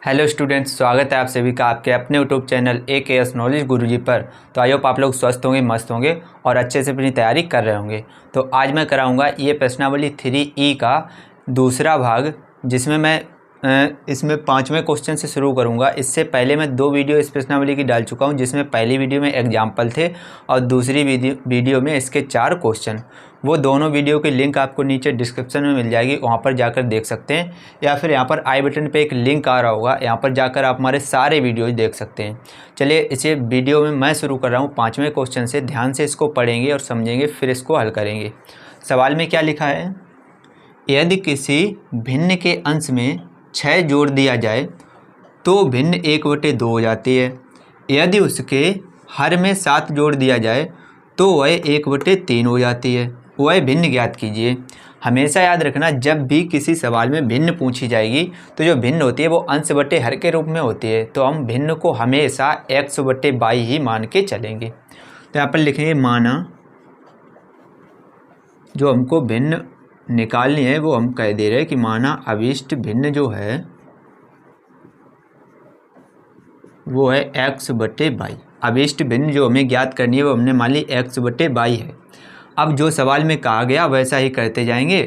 Hello students, स्वागत है आप सभी का आपके अपने यूट्यूब चैनल AKS नॉलेज गुरुजी पर। तो आई होप आप लोग स्वस्थ होंगे, मस्त होंगे और अच्छे से अपनी तैयारी कर रहे होंगे। तो आज मैं कराऊंगा ये प्रश्नावली 3E का दूसरा भाग, जिसमें मैं इसमें 5वें क्वेश्चन से शुरू करूंगा। इससे पहले मैं 2 वीडियो इस प्रश्नावली की डाल चुका हूं, जिसमें पहली वीडियो में एग्जाम्पल थे और दूसरी वीडियो में इसके 4 क्वेश्चन। वो दोनों वीडियो की लिंक आपको नीचे डिस्क्रिप्शन में मिल जाएगी, वहाँ पर जाकर देख सकते हैं, या फिर यहाँ पर आई बटन पे एक लिंक आ रहा होगा, यहाँ पर जाकर आप हमारे सारे वीडियोज देख सकते हैं। चलिए इसे वीडियो में मैं शुरू कर रहा हूँ 5वें क्वेश्चन से। ध्यान से इसको पढ़ेंगे और समझेंगे, फिर इसको हल करेंगे। सवाल में क्या लिखा है, यदि किसी भिन्न के अंश में 6 जोड़ दिया जाए तो भिन्न 1/2 हो जाती है। यदि उसके हर में 7 जोड़ दिया जाए तो वह 1/3 हो जाती है। वह भिन्न ज्ञात कीजिए। हमेशा याद रखना, जब भी किसी सवाल में भिन्न पूछी जाएगी तो जो भिन्न होती है वो अंश बटे हर के रूप में होती है। तो हम भिन्न को हमेशा x/y ही मान के चलेंगे। तो यहाँ पर लिखेंगे माना, जो हमको भिन्न निकालनी है वो हम कह दे रहे हैं कि माना अभिष्ट भिन्न जो है वो है x/y। अभिष्ट भिन्न जो हमें ज्ञात करनी है वो हमने मान ली x/y है। अब जो सवाल में कहा गया वैसा ही करते जाएंगे।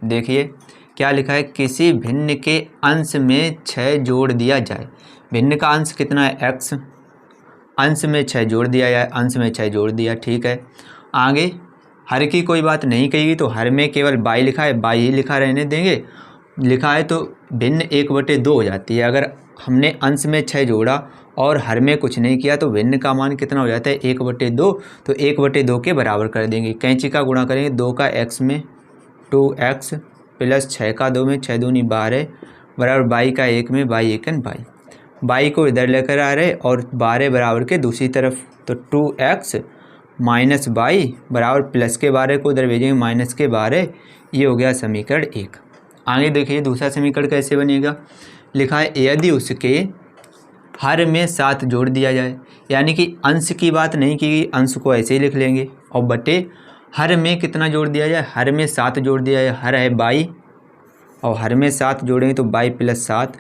देखिए क्या लिखा है, किसी भिन्न के अंश में 6 जोड़ दिया जाए। भिन्न का अंश कितना है, x। अंश में 6 जोड़ दिया जाए, अंश में 6 जोड़ दिया, ठीक है। आगे हर की कोई बात नहीं कहेगी, तो हर में केवल y लिखा है, y ही लिखा रहने देंगे। लिखा है तो भिन्न 1/2 हो जाती है। अगर हमने अंश में 6 जोड़ा और हर में कुछ नहीं किया तो भिन्न का मान कितना हो जाता है, 1/2। तो 1/2 के बराबर कर देंगे। कैंची का गुणा करेंगे, 2 का x में 2x प्लस 6 का 2 में 6 दूनी 12 बराबर y का 1 में y 1 y। y को इधर लेकर आ रहे और 12 बराबर के दूसरी तरफ, तो 2x माइनस y बराबर प्लस के 12 को इधर भेजेंगे माइनस के 12। ये हो गया समीकरण 1। आगे देखिए दूसरा समीकरण कैसे बनेगा। लिखा है यदि उसके हर में 7 जोड़ दिया जाए, यानी कि अंश की बात नहीं की गई, अंश को ऐसे ही लिख लेंगे, और बटे हर में कितना जोड़ दिया जाए, हर में 7 जोड़ दिया जाए। हर है y और हर में 7 जोड़ेंगे तो y प्लस 7,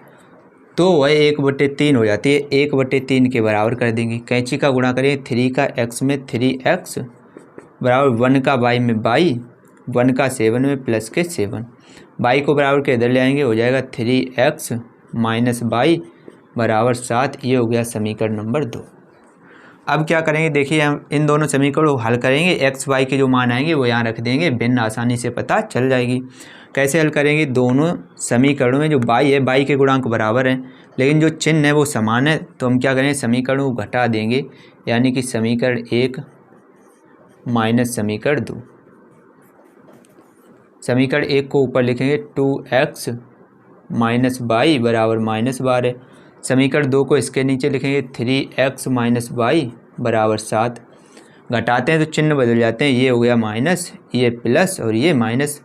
तो वह 1/3 हो जाती है। 1/3 के बराबर कर देंगे। कैंची का गुणा करेंगे, 3 का x में 3x बराबर 1 का y में y, 1 का 7 में प्लस के 7। y को बराबर के इधर ले आएंगे, हो जाएगा 3x माइनस y बराबर 7। ये हो गया समीकरण नंबर 2। अब क्या करेंगे, देखिए हम इन दोनों समीकरणों को हल करेंगे। x y के जो मान आएंगे वो यहाँ रख देंगे, भिन्न आसानी से पता चल जाएगी। कैसे हल करेंगे, दोनों समीकरणों में जो y है, y के गुणांक बराबर हैं, लेकिन जो चिन्ह है वो समान है। तो हम क्या करेंगे, समीकरणों को घटा देंगे, यानी कि समीकरण 1 माइनस समीकरण 2। समीकरण 1 को ऊपर लिखेंगे 2x माइनस y बराबर -12। समीकरण 2 को इसके नीचे लिखेंगे 3x माइनस y बराबर 7। घटाते हैं तो चिन्ह बदल जाते हैं, ये हो गया माइनस, ये प्लस और ये माइनस।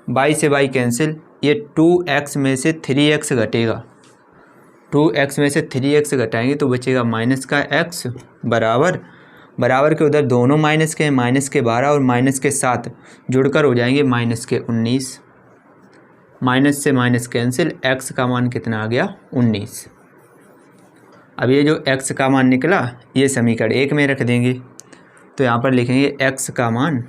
y से y कैंसिल, ये 2x में से 3x घटेगा, 2x में से 3x घटाएंगे तो बचेगा माइनस का x बराबर, बराबर के उधर दोनों माइनस के हैं, माइनस के 12 और माइनस के 7 जुड़कर हो जाएंगे माइनस के 19। माइनस से माइनस कैंसिल, x का मान कितना आ गया, 19। अब ये जो x का मान निकला ये समीकरण 1 में रख देंगे। तो यहाँ पर लिखेंगे x का मान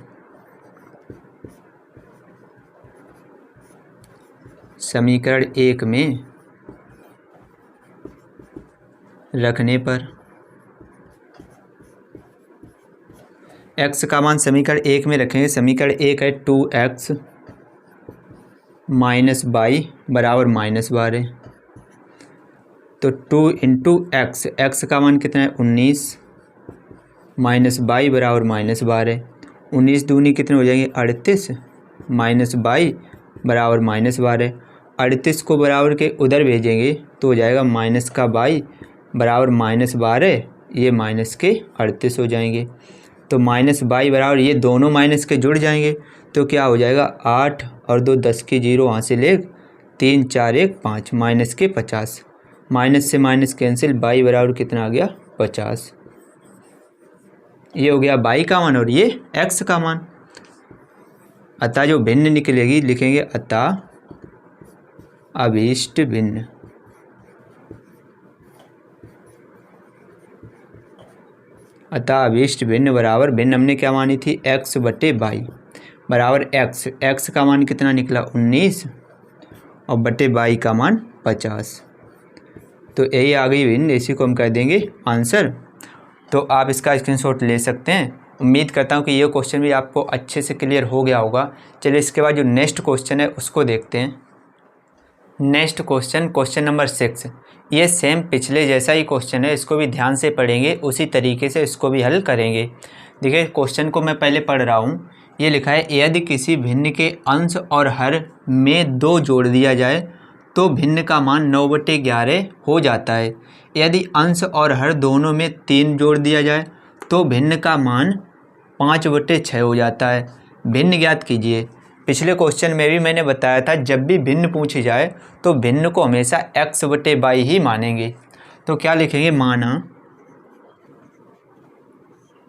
समीकरण 1 में रखने पर, x का मान समीकरण 1 में रखेंगे। समीकरण 1 है 2x माइनस y बराबर -12। तो 2 इंटू एक्स, एक्स का मान कितना है, 19 माइनस y बराबर -12। 19 दूनी कितने हो जाएंगे, 38 माइनस y बराबर -12। 38 को बराबर के उधर भेजेंगे तो हो जाएगा माइनस का y बराबर -12, ये माइनस के 38 हो जाएंगे। तो माइनस y बराबर, ये दोनों माइनस के जुड़ जाएंगे तो क्या हो जाएगा, 8 और 2 10 की 0 वहाँ से ले, 3 4 1 5 माइनस के 50। माइनस से माइनस कैंसिल, y बराबर कितना आ गया, 50। ये हो गया y का मान और ये x का मान। अतः जो भिन्न निकलेगी लिखेंगे अतः अभीष्ट भिन्न। अतः अभीष्ट भिन्न बराबर भिन्न हमने क्या मानी थी x बटे बाई बराबर x का मान कितना निकला 19 और बटे बाई का मान 50। तो यही आ गई भिन्न, इसी को हम कह देंगे आंसर। तो आप इसका स्क्रीनशॉट ले सकते हैं। उम्मीद करता हूँ कि ये क्वेश्चन भी आपको अच्छे से क्लियर हो गया होगा। चलिए इसके बाद जो नेक्स्ट क्वेश्चन है उसको देखते हैं। Next question number 6। ये सेम पिछले जैसा ही क्वेश्चन है, इसको भी ध्यान से पढ़ेंगे, उसी तरीके से इसको भी हल करेंगे। देखिए क्वेश्चन को मैं पहले पढ़ रहा हूँ। ये लिखा है यदि किसी भिन्न के अंश और हर में 2 जोड़ दिया जाए तो भिन्न का मान 9/11 हो जाता है। यदि अंश और हर दोनों में 3 जोड़ दिया जाए तो भिन्न का मान 5/6 हो जाता है। भिन्न ज्ञात कीजिए। पिछले क्वेश्चन में भी मैंने बताया था जब भी भिन्न पूछी जाए तो भिन्न को हमेशा x/बाई ही मानेंगे। तो क्या लिखेंगे, माना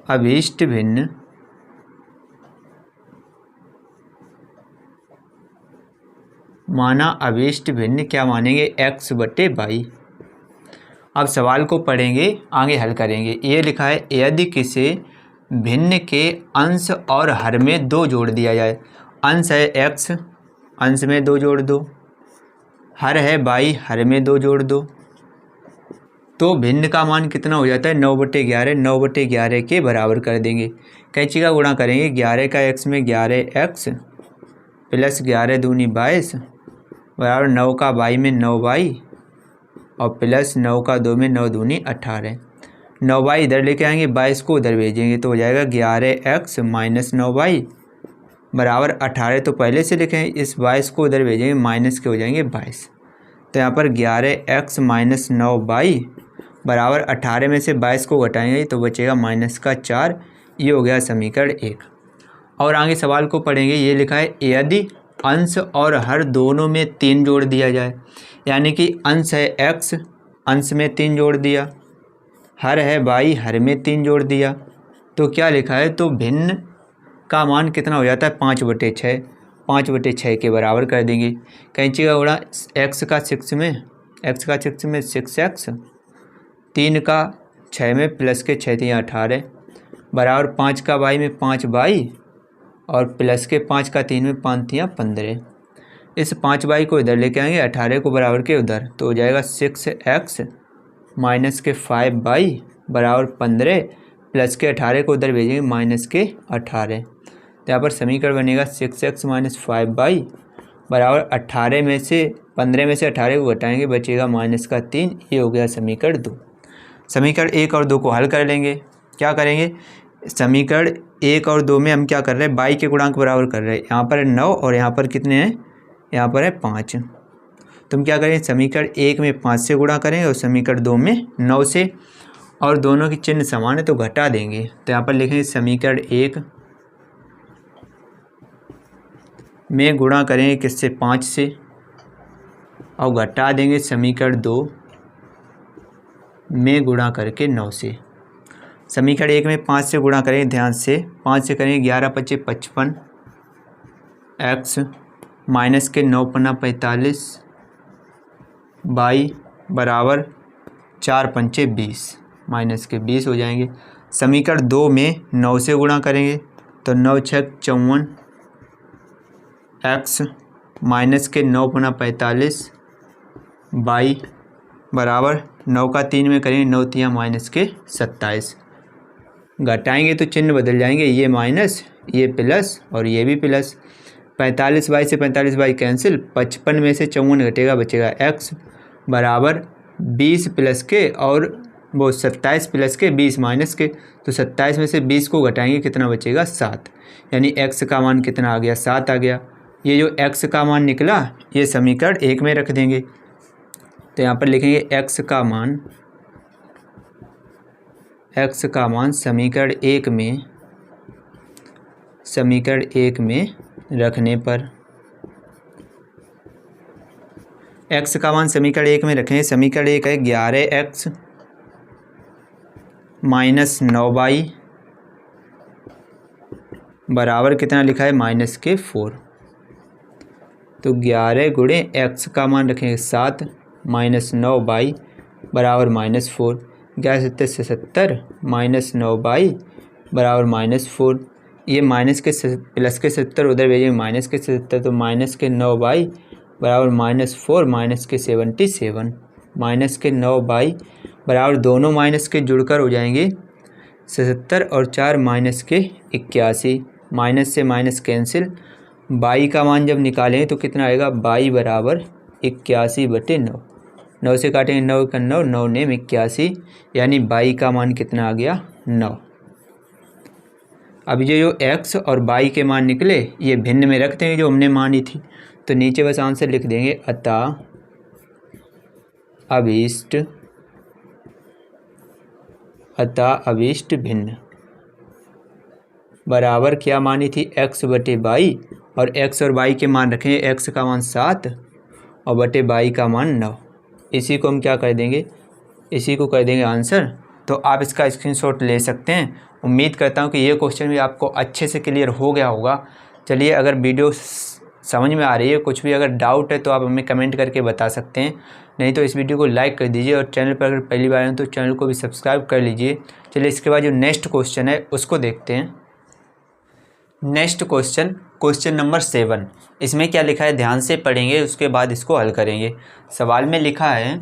अभीष्ट भिन्न क्या मानेंगे x/बाई। अब सवाल को पढ़ेंगे, आगे हल करेंगे। ये लिखा है यदि किसी भिन्न के अंश और हर में 2 जोड़ दिया जाए। अंश है x, अंश में 2 जोड़ दो, हर है बाई, हर में 2 जोड़ दो, तो भिन्न का मान कितना हो जाता है 9/11। 9/11 के बराबर कर देंगे। कैंची का गुणा करेंगे, 11 का x में 11x प्लस 11 दूनी 22 बराबर 9 का बाई में 9y और प्लस 9 का 2 में 9 दूनी 18। 9y इधर लेके आएंगे, 22 को उधर भेजेंगे तो हो जाएगा 11x माइनस 9y बराबर 18। तो पहले से लिखें, इस 22 को उधर भेजेंगे, माइनस के हो जाएंगे 22। तो यहाँ पर 11x माइनस 9y बराबर 18 में से 22 को घटाएंगे तो बचेगा -4। ये हो गया समीकरण 1। और आगे सवाल को पढ़ेंगे। ये लिखा है यदि अंश और हर दोनों में 3 जोड़ दिया जाए, यानी कि अंश है x, अंश में 3 जोड़ दिया, हर है बाई, हर में 3 जोड़ दिया, तो क्या लिखा है, तो भिन्न का मान कितना हो जाता है 5/6। 5/6 के बराबर कर देंगे। कैंची का गुणा, x का 6 में 6x, 3 का 6 में प्लस के 6 3 18 बराबर 5 का बाई में 5y और प्लस के 5 का 3 में 5 3 15। इस 5y को इधर लेके आएंगे, 18 को बराबर के उधर, तो हो जाएगा 6x माइनस के 5y बराबर 15 प्लस के 18 को उधर भेजेंगे माइनस के 18। तो यहाँ पर समीकरण बनेगा 6x माइनस 5y बराबर 18 में से 15 में से 18 को घटाएंगे बचेगा -3। ये हो गया समीकरण 2। समीकरण 1 और 2 को हल कर लेंगे। क्या करेंगे, समीकरण 1 और 2 में हम क्या कर रहे हैं, बाई के गुणांक बराबर कर रहे हैं। यहाँ पर है 9 और यहाँ पर कितने हैं, यहाँ पर है 5। तुम क्या करेंगे, समीकरण 1 में 5 से गुणा करेंगे और समीकरण 2 में 9 से, और दोनों की चिन्ह समान है तो घटा देंगे। तो यहाँ पर लिखेंगे समीकरण 1 में गुणा करेंगे किससे, 5 से, और घटा देंगे समीकरण 2 में गुणा करके 9 से। समीकरण 1 में 5 से गुणा करेंगे, ध्यान से 5 से करेंगे 11 × 5 = 55 x माइनस के 9 × 5 = 45 बाई बराबर 4 × 5 = 20 माइनस के 20 हो जाएंगे। समीकरण 2 में 9 से गुणा करेंगे तो 9 × 6 = 54 x माइनस के 9 × 45 बाई बराबर 9 का 3 में करेंगे 9 3 माइनस के 27। घटाएंगे तो चिन्ह बदल जाएंगे, ये माइनस, ये प्लस और ये भी प्लस। 45y से 45y कैंसिल, 55 में से 54 घटेगा बचेगा x बराबर 20 प्लस के और वो 27 प्लस के 20 माइनस के, तो 27 में से 20 को घटाएंगे कितना बचेगा 7, यानी x का मान कितना आ गया 7 आ गया। ये जो x का मान निकला ये समीकरण 1 में रख देंगे। तो यहाँ पर लिखेंगे x का मान समीकरण 1 में रखने पर, x का मान समीकरण 1 में रखें। समीकरण 1 है 11x माइनस 9y बराबर कितना लिखा है -4। तो 11 × x का मान रखेंगे 7 माइनस 9y बराबर -4। 11×7 माइनस 9y बराबर -4। ये माइनस के प्लस के 70 उधर भेजेंगे माइनस के 70, तो माइनस के 9y बराबर -4 माइनस के 77। माइनस के 9y बराबर दोनों माइनस के जुड़कर हो जाएंगे 77 और 4 माइनस के 81। माइनस से माइनस कैंसिल, y का मान जब निकालेंगे तो कितना आएगा, y बराबर 81/9। 9 से काटेंगे 9 का 9, 9 नेम 81, यानी y का मान कितना आ गया, 9। अब ये जो x और y के मान निकले ये भिन्न में रख देंगे जो हमने मानी थी, तो नीचे बस आंसर लिख देंगे, अतः अभीष्ट भिन्न बराबर क्या मानी थी, x/y, और x और y के मान रखेंगे, x का मान 7 और बटे y का मान 9। इसी को हम क्या कर देंगे, इसी को कर देंगे आंसर। तो आप इसका स्क्रीनशॉट ले सकते हैं। उम्मीद करता हूँ कि ये क्वेश्चन भी आपको अच्छे से क्लियर हो गया होगा। चलिए, अगर वीडियो समझ में आ रही है, कुछ भी अगर डाउट है तो आप हमें कमेंट करके बता सकते हैं, नहीं तो इस वीडियो को लाइक कर दीजिए, और चैनल पर अगर पहली बार हैं तो चैनल को भी सब्सक्राइब कर लीजिए। चलिए, इसके बाद जो नेक्स्ट क्वेश्चन है उसको देखते हैं। Next question number 7। इसमें क्या लिखा है ध्यान से पढ़ेंगे, उसके बाद इसको हल करेंगे। सवाल में लिखा है,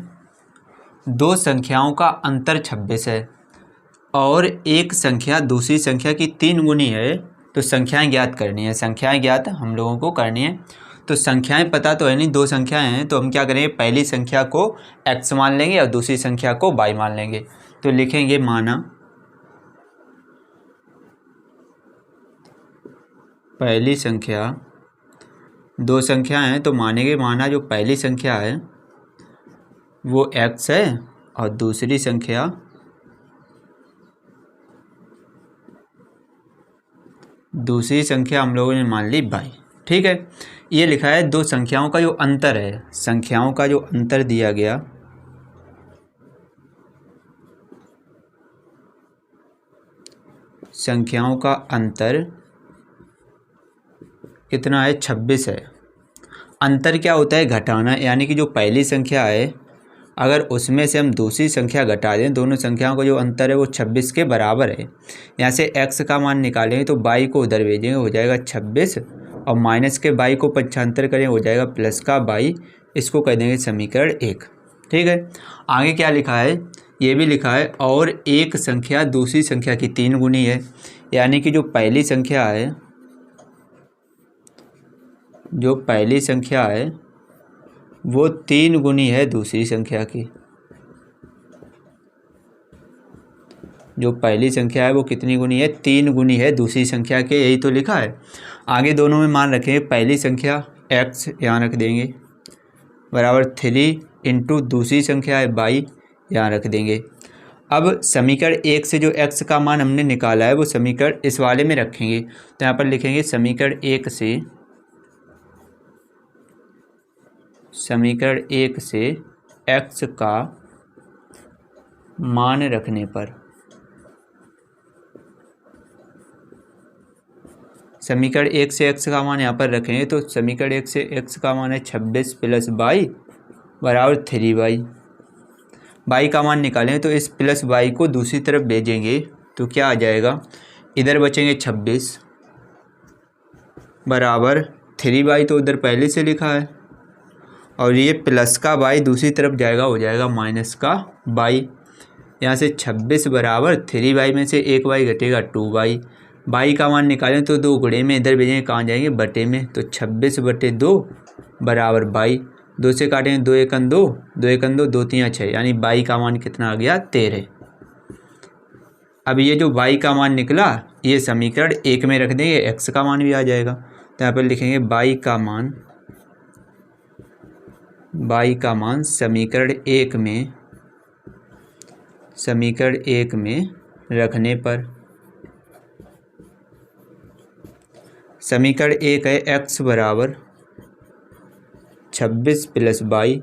दो संख्याओं का अंतर 26 है और एक संख्या दूसरी संख्या की 3 गुनी है, तो संख्याएं ज्ञात करनी है। संख्याएं ज्ञात हम लोगों को करनी है। तो संख्याएं पता तो है नहीं, दो संख्याएं हैं, तो हम क्या करेंगे, पहली संख्या को x मान लेंगे और दूसरी संख्या को y मान लेंगे। तो लिखेंगे, माना पहली संख्या, दो संख्याएं हैं तो मानेंगे, माना जो पहली संख्या है वो x है और दूसरी संख्या हम लोगों ने मान ली y। ठीक है, ये लिखा है दो संख्याओं का जो अंतर है, संख्याओं का जो अंतर दिया गया, संख्याओं का अंतर कितना है, 26 है। अंतर क्या होता है, घटाना, यानी कि जो पहली संख्या है अगर उसमें से हम दूसरी संख्या घटा दें, दोनों संख्याओं का जो अंतर है वो 26 के बराबर है। यहाँ से x का मान निकालेंगे तो y को उधर भेजेंगे, हो जाएगा 26, और माइनस के y को पक्षांतर करें, हो जाएगा प्लस का y। इसको कह देंगे समीकरण 1। ठीक है, आगे क्या लिखा है, ये भी लिखा है, और एक संख्या दूसरी संख्या की 3 गुनी है, यानी कि जो पहली संख्या है वो 3 गुनी है दूसरी संख्या की। जो पहली संख्या है वो कितनी गुनी है, 3 गुनी है दूसरी संख्या के, यही तो लिखा है। आगे दोनों में मान रखेंगे, पहली संख्या x यहाँ रख देंगे बराबर 3 इंटू दूसरी संख्या है y यहाँ रख देंगे। अब समीकरण 1 से जो x का मान हमने निकाला है वो समीकरण इस वाले में रखेंगे, तो यहाँ पर लिखेंगे समीकरण 1 से x का मान रखने पर, समीकरण 1 से x का मान यहाँ पर रखेंगे, तो समीकरण 1 से x का मान है 26 प्लस y बराबर 3y। y का मान निकालेंगे तो इस प्लस y को दूसरी तरफ भेजेंगे तो क्या आ जाएगा, इधर बचेंगे 26 बराबर 3y, तो उधर पहले से लिखा है, और ये प्लस का y दूसरी तरफ जाएगा, हो जाएगा माइनस का y। यहाँ से 26 बराबर 3y में से 1y घटेगा 2y। y का मान निकालें तो 2 गुणे में इधर भेजेंगे, कहाँ जाएंगे, बटे में, तो 26/2 बराबर y। 2 से काटेंगे 2 एकन 2, 2 एकन 2, 2 3 6, यानी y का मान कितना आ गया, 13। अब ये जो y का मान निकला ये समीकरण 1 में रख देंगे, x का मान भी आ जाएगा, तो यहाँ पर लिखेंगे y का मान समीकरण 1 में रखने पर, समीकरण 1 है x बराबर 26 प्लस y,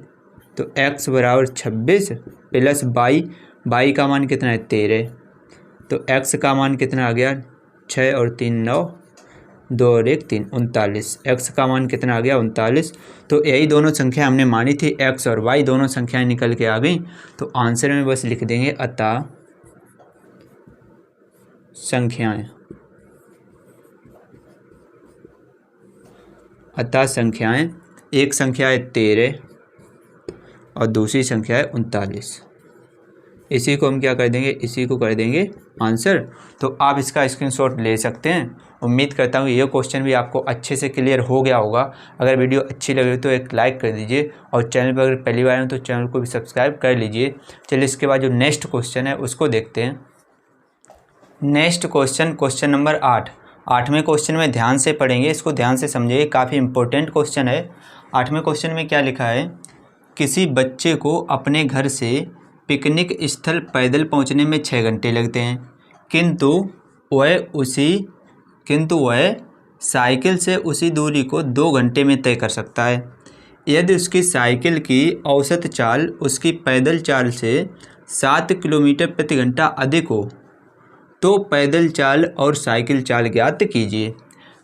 तो x बराबर 26 प्लस y का मान कितना है, 13, तो x का मान कितना आ गया, 6 और 3 9, 2 और 1 3, 39। x का मान कितना आ गया? 39। तो यही दोनों संख्या हमने मानी थी, x और y दोनों संख्याएं निकल के आ गई। तो आंसर में बस लिख देंगे अतः संख्याएं, एक संख्या है 13 और दूसरी संख्या है 39। इसी को हम क्या कर देंगे? इसी को कर देंगे आंसर। तो आप इसका स्क्रीनशॉट ले सकते हैं। उम्मीद करता हूँ ये क्वेश्चन भी आपको अच्छे से क्लियर हो गया होगा। अगर वीडियो अच्छी लगे तो एक लाइक कर दीजिए और चैनल पर अगर पहली बार हैं तो चैनल को भी सब्सक्राइब कर लीजिए। चलिए इसके बाद जो नेक्स्ट क्वेश्चन है उसको देखते हैं। Next question, question number 8। 8वें क्वेश्चन में ध्यान से पढ़ेंगे, इसको ध्यान से समझिए, काफ़ी इंपॉर्टेंट क्वेश्चन है। 8वें क्वेश्चन में क्या लिखा है? किसी बच्चे को अपने घर से पिकनिक स्थल पैदल पहुंचने में 6 घंटे लगते हैं, किंतु वह साइकिल से उसी दूरी को 2 घंटे में तय कर सकता है। यदि उसकी साइकिल की औसत चाल उसकी पैदल चाल से 7 किलोमीटर प्रति घंटा अधिक हो तो पैदल चाल और साइकिल चाल ज्ञात कीजिए।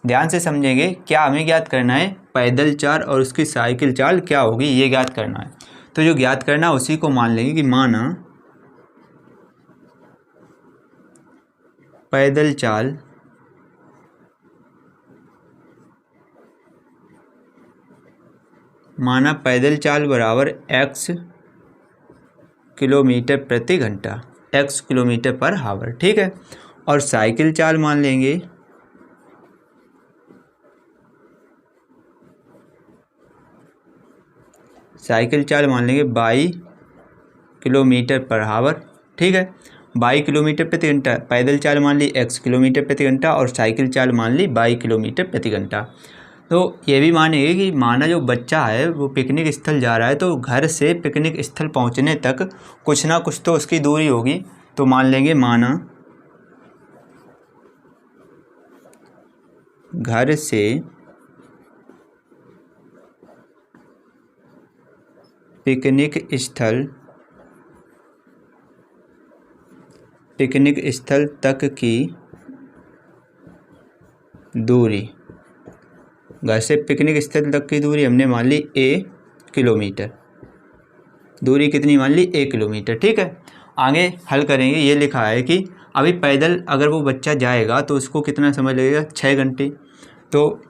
ध्यान से समझेंगे, क्या हमें ज्ञात करना है? पैदल चाल और उसकी साइकिल चाल क्या होगी ये ज्ञात करना है। तो जो ज्ञात करना है उसी को मान लेंगे कि माना पैदल चाल बराबर x किलोमीटर प्रति घंटा, x किलोमीटर पर हावर, ठीक है। और साइकिल चाल मान लेंगे y किलोमीटर पर हावर, ठीक है। y किलोमीटर प्रति घंटा, पैदल चाल मान ली x किलोमीटर प्रति घंटा और साइकिल चाल मान ली y किलोमीटर प्रति घंटा। तो ये भी मानेंगे कि माना जो बच्चा है वो पिकनिक स्थल जा रहा है तो घर से पिकनिक स्थल पहुंचने तक कुछ ना कुछ तो उसकी दूरी होगी। तो मान लेंगे माना घर से पिकनिक स्थल तक की दूरी, घर से पिकनिक स्थल तक की दूरी हमने मान ली a किलोमीटर, दूरी कितनी मान ली? a किलोमीटर, ठीक है। आगे हल करेंगे। ये लिखा है कि अभी पैदल अगर वो बच्चा जाएगा तो उसको कितना समय लगेगा? 6 घंटे। तो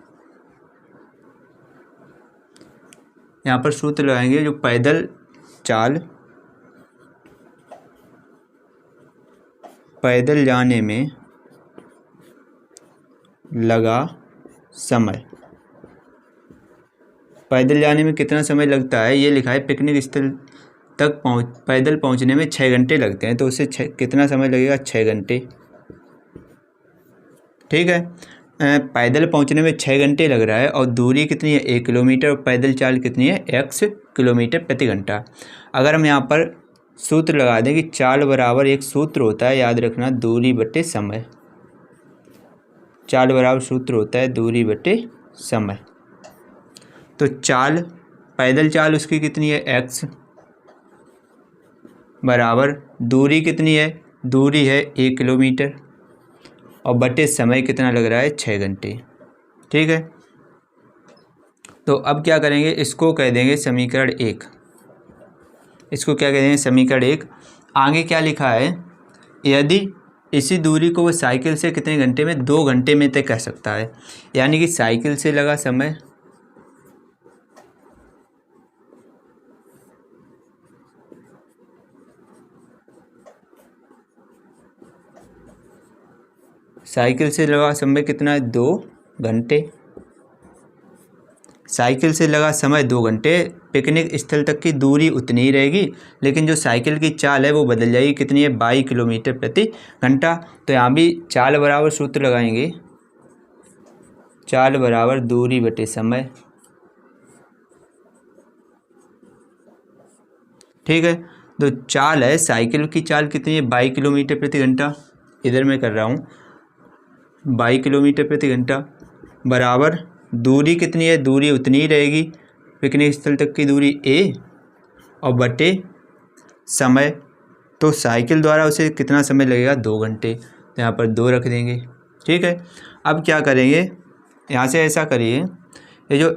यहाँ पर सूत्र लगाएंगे, जो पैदल जाने में लगा समय, पैदल जाने में कितना समय लगता है? ये लिखा है पिकनिक स्थल तक पैदल पहुंचने में 6 घंटे लगते हैं। तो उससे कितना समय लगेगा? 6 घंटे, ठीक है। पैदल पहुंचने में 6 घंटे लग रहा है और दूरी कितनी है? 1 किलोमीटर और पैदल चाल कितनी है? x किलोमीटर प्रति घंटा। अगर हम यहाँ पर सूत्र लगा दें कि चाल बराबर एक सूत्र होता है, याद रखना, दूरी बटे समय। चाल बराबर सूत्र होता है दूरी बटे समय। तो चाल, पैदल चाल उसकी कितनी है? x बराबर दूरी कितनी है? दूरी है 1 किलोमीटर और बटे समय कितना लग रहा है? 6 घंटे, ठीक है। तो अब क्या करेंगे? इसको कह देंगे समीकरण 1। इसको क्या कह देंगे? समीकरण 1। आगे क्या लिखा है? यदि इसी दूरी को वो साइकिल से कितने घंटे में? 2 घंटे में तय कर सकता है। यानी कि साइकिल से लगा समय कितना है? 2 घंटे। साइकिल से लगा समय 2 घंटे, पिकनिक स्थल तक की दूरी उतनी ही रहेगी, लेकिन जो साइकिल की चाल है वो बदल जाएगी। कितनी है? 22 किलोमीटर प्रति घंटा। तो यहाँ भी चाल बराबर सूत्र लगाएंगे, चाल बराबर दूरी बटे समय, ठीक है। तो चाल है, साइकिल की चाल कितनी है? 22 किलोमीटर प्रति घंटा, इधर मैं कर रहा हूँ 22 किलोमीटर प्रति घंटा, बराबर दूरी कितनी है? दूरी उतनी ही रहेगी, पिकनिक स्थल तक की दूरी a और बटे समय। तो साइकिल द्वारा उसे कितना समय लगेगा? 2 घंटे। तो यहाँ पर 2 रख देंगे, ठीक है। अब क्या करेंगे? यहाँ से ऐसा करिए, ये जो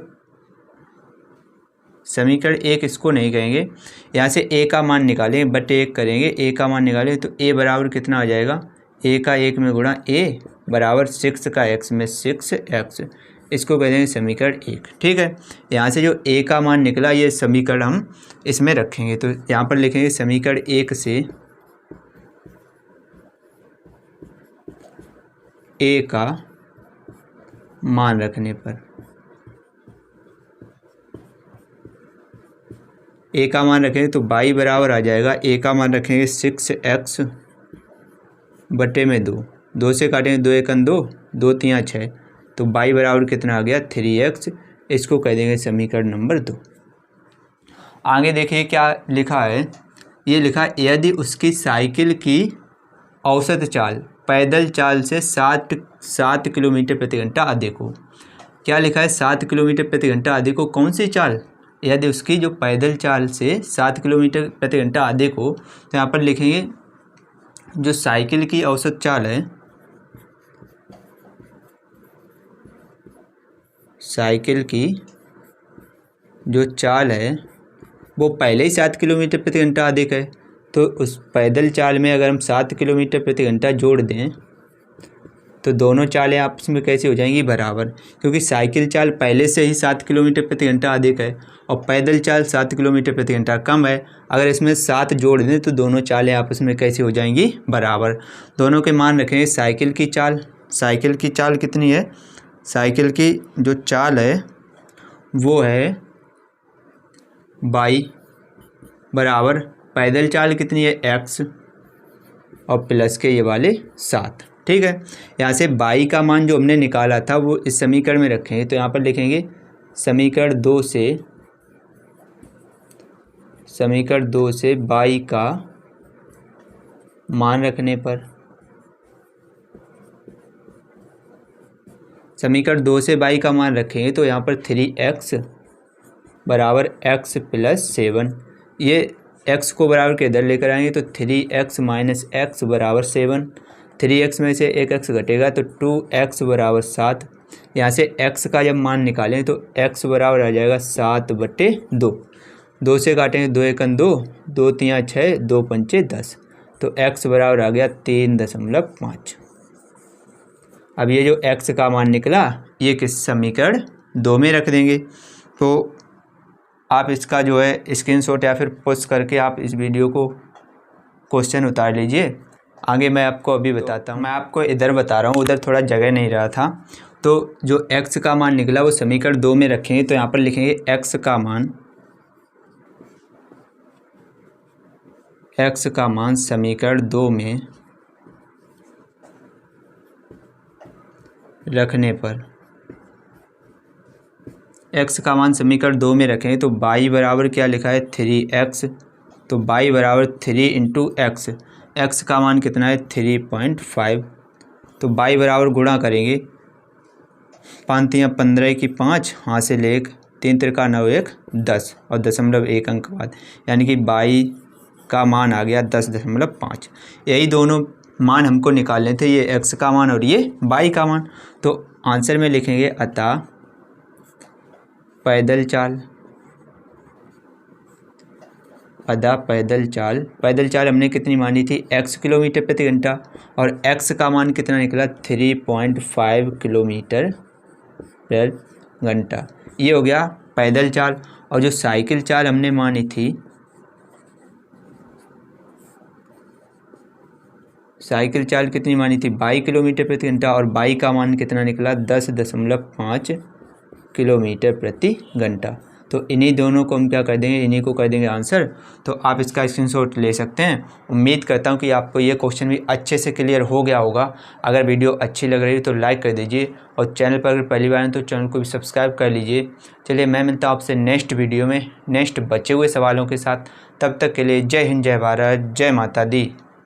समीकरण 1 इसको नहीं कहेंगे, यहाँ से a का मान निकालेंगे, बटे 1 करेंगे, a का मान निकालेंगे तो a बराबर कितना आ जाएगा, a का 1 में गुणा a बराबर 6 का x में 6x, इसको कह देंगे समीकरण 1। ठीक है, यहाँ से जो a का मान निकला ये समीकरण हम इसमें रखेंगे, तो यहाँ पर लिखेंगे समीकरण 1 से a का मान रखने पर, a का मान रखेंगे तो y बराबर आ जाएगा, a का मान रखेंगे 6x बटे में 2, 2 से काटेंगे 2 1 2, 2 3 6, तो y बराबर कितना आ गया 3x, इसको कह देंगे समीकरण नंबर 2। आगे देखिए क्या लिखा है, ये लिखा है यदि उसकी साइकिल की औसत चाल पैदल चाल से 7 किलोमीटर प्रति घंटा अधिक हो। क्या लिखा है, 7 किलोमीटर प्रति घंटा अधिक हो, कौन सी चाल, यदि उसकी जो पैदल चाल से 7 किलोमीटर प्रति घंटा अधिक हो, तो यहाँ पर लिखेंगे जो साइकिल की औसत चाल है, साइकिल की जो चाल है वो पहले ही 7 किलोमीटर प्रति घंटा अधिक है, तो उस पैदल चाल में अगर हम 7 किलोमीटर प्रति घंटा जोड़ दें तो दोनों चालें आपस में कैसे हो जाएंगी, बराबर, क्योंकि साइकिल चाल पहले से ही 7 किलोमीटर प्रति घंटा अधिक है और पैदल चाल 7 किलोमीटर प्रति घंटा कम है। अगर इसमें 7 जोड़ दें तो दोनों चालें आपस में कैसे हो जाएंगी, बराबर। दोनों के मान रखेंगे, साइकिल की चाल, साइकिल की चाल कितनी है, साइकिल की जो चाल है वो है y बराबर पैदल चाल कितनी है x और प्लस के ये वाले 7। ठीक है, यहाँ से y का मान जो हमने निकाला था वो इस समीकरण में रखेंगे, तो यहाँ पर लिखेंगे समीकरण 2 से y का मान रखने पर, समीकरण 2 से y का मान रखेंगे तो यहाँ पर 3x बराबर x प्लस 7, ये x को बराबर के इधर लेकर आएंगे तो 3x माइनस x बराबर 7, 3x में से एक x घटेगा तो 2x बराबर 7। यहाँ से x का जब मान निकालें तो x बराबर आ जाएगा 7 बटे 2, 2 से काटेंगे 2 1 2, 2 3 6, 2 5 10, तो x बराबर आ गया 3.5। अब ये जो x का मान निकला ये किस समीकरण 2 में रख देंगे। तो आप इसका जो है स्क्रीनशॉट या फिर पोस्ट करके आप इस वीडियो को क्वेश्चन उतार लीजिए। आगे मैं आपको अभी बताता हूँ, मैं आपको इधर बता रहा हूँ, उधर थोड़ा जगह नहीं रहा था। तो जो x का मान निकला वो समीकरण 2 में रखेंगे, तो यहाँ पर लिखेंगे x का मान समीकरण 2 में रखने पर, x का मान समीकरण 2 में रखेंगे तो y बराबर क्या लिखा है 3x, तो y बराबर 3 इंटू x, x का मान कितना है 3.5, तो y बराबर गुणा करेंगे 5 3 15 की 5, हाथ से ले 1, 3 3 9 1 10 और 0.1 अंक बाद, यानी कि y का मान आ गया 10.5। यही दोनों मान हमको निकालने थे, ये x का मान और ये y का मान। तो आंसर में लिखेंगे अतः पैदल चाल हमने कितनी मानी थी x किलोमीटर प्रति घंटा, और x का मान कितना निकला 3.5 किलोमीटर पर घंटा। ये हो गया पैदल चाल। और जो साइकिल चाल हमने मानी थी, साइकिल चाल कितनी मानी थी 22 किलोमीटर प्रति घंटा, और y का मान कितना निकला 10.5 किलोमीटर प्रति घंटा। तो इन्हीं दोनों को हम क्या कर देंगे, इन्हीं को कर देंगे आंसर। तो आप इसका स्क्रीनशॉट ले सकते हैं। उम्मीद करता हूं कि आपको ये क्वेश्चन भी अच्छे से क्लियर हो गया होगा। अगर वीडियो अच्छी लग रही है तो लाइक कर दीजिए, और चैनल पर अगर पहली बार हैं तो चैनल को भी सब्सक्राइब कर लीजिए। चलिए मैं मिलता हूँ आपसे नेक्स्ट वीडियो में नेक्स्ट बचे हुए सवालों के साथ। तब तक के लिए जय हिंद, जय भारत, जय माता दी।